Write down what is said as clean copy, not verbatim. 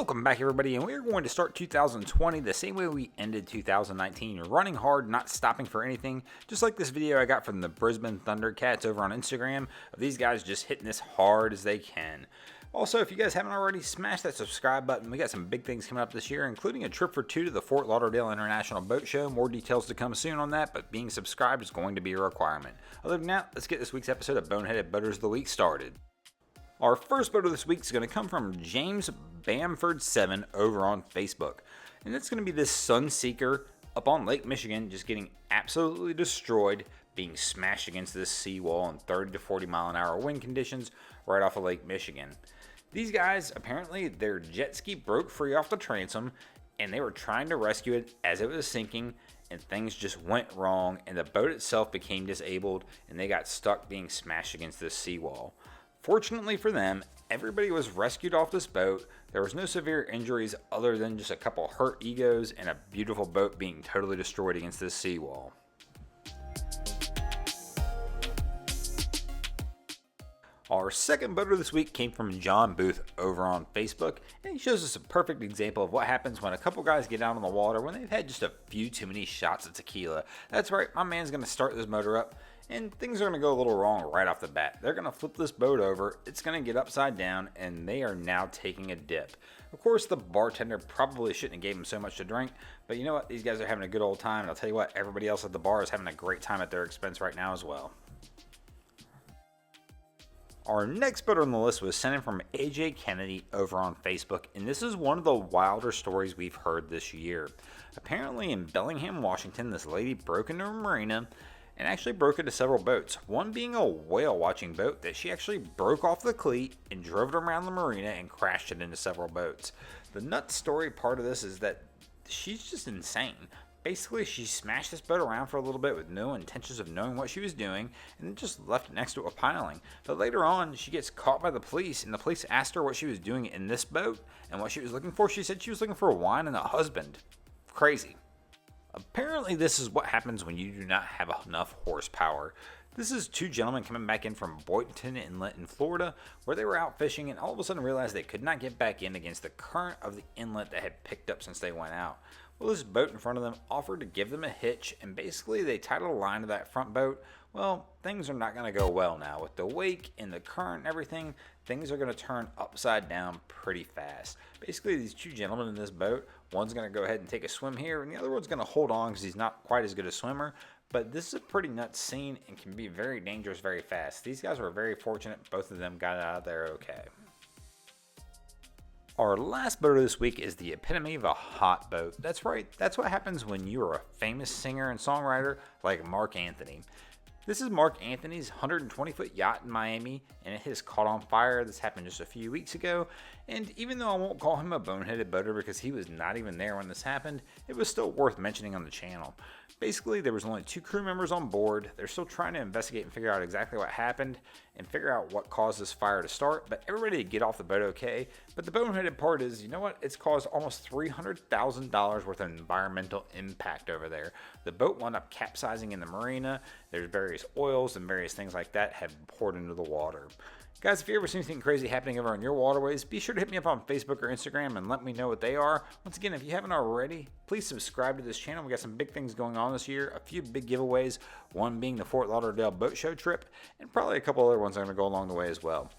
Welcome back, everybody, and we're going to start 2020 the same way we ended 2019, running hard, not stopping for anything, just like this video I got from the Brisbane Thundercats over on Instagram of these guys just hitting this hard as they can. Also, if you guys haven't already, smash that subscribe button. We got some big things coming up this year, including a trip for two to the Fort Lauderdale International Boat Show. More details to come soon on that, but being subscribed is going to be a requirement. Other than that, let's get this week's episode of Boneheaded Boaters of the Week started. Our first boater this week is going to come from James Bamford 7 over on Facebook. And it's going to be this Sunseeker up on Lake Michigan just getting absolutely destroyed, being smashed against this seawall in 30 to 40 mile an hour wind conditions right off of Lake Michigan. These guys, apparently their jet ski broke free off the transom and they were trying to rescue it as it was sinking, and things just went wrong and the boat itself became disabled and they got stuck being smashed against this seawall. Fortunately for them, everybody was rescued off this boat. There was no severe injuries other than just a couple hurt egos and a beautiful boat being totally destroyed against this seawall. Our second boater this week came from John Booth over on Facebook, and he shows us a perfect example of what happens when a couple guys get out on the water when they've had just a few too many shots of tequila. That's right, my man's going to start this motor up, and things are going to go a little wrong right off the bat. They're going to flip this boat over, it's going to get upside down, and they are now taking a dip. Of course, the bartender probably shouldn't have gave them so much to drink, but you know what? These guys are having a good old time, and I'll tell you what, everybody else at the bar is having a great time at their expense right now as well. Our next boater on the list was sent in from AJ Kennedy over on Facebook, and this is one of the wilder stories we've heard this year. Apparently in Bellingham, Washington, this lady broke into a marina and actually broke into several boats, one being a whale watching boat that she actually broke off the cleat and drove it around the marina and crashed it into several boats. The nut story part of this is that she's just insane. Basically, she smashed this boat around for a little bit with no intentions of knowing what she was doing and then just left it next to a piling. But later on, she gets caught by the police, and the police asked her what she was doing in this boat and what she was looking for. She said she was looking for wine and a husband. Crazy. Apparently, this is what happens when you do not have enough horsepower. This is two gentlemen coming back in from Boynton Inlet in Florida, where they were out fishing and all of a sudden realized they could not get back in against the current of the inlet that had picked up since they went out. Well, this boat in front of them offered to give them a hitch, and basically they tied a line to that front boat. Well, things are not going to go well now. With the wake and the current and everything, things are going to turn upside down pretty fast. Basically, these two gentlemen in this boat, one's going to go ahead and take a swim here, and the other one's going to hold on because he's not quite as good a swimmer. But this is a pretty nuts scene and can be very dangerous very fast. These guys were very fortunate. Both of them got out of there okay. Our last boater this week is the epitome of a hot boat. That's right, that's what happens when you are a famous singer and songwriter like Marc Anthony. This is Marc Anthony's 120-foot yacht in Miami, and it has caught on fire. This happened just a few weeks ago, and even though I won't call him a boneheaded boater because he was not even there when this happened, it was still worth mentioning on the channel. Basically, there was only 2 crew members on board. They're still trying to investigate and figure out exactly what happened and figure out what caused this fire to start, but everybody did get off the boat okay. But the boneheaded part is, you know what? It's caused almost $300,000 worth of environmental impact over there. The boat wound up capsizing in the marina. There's various oils and various things like that have poured into the water. Guys, if you ever see anything crazy happening over on your waterways, be sure to hit me up on Facebook or Instagram and let me know what they are. Once again, if you haven't already, please subscribe to this channel. We got some big things going on this year, a few big giveaways, one being the Fort Lauderdale Boat Show trip, and probably a couple other ones that are going to go along the way as well.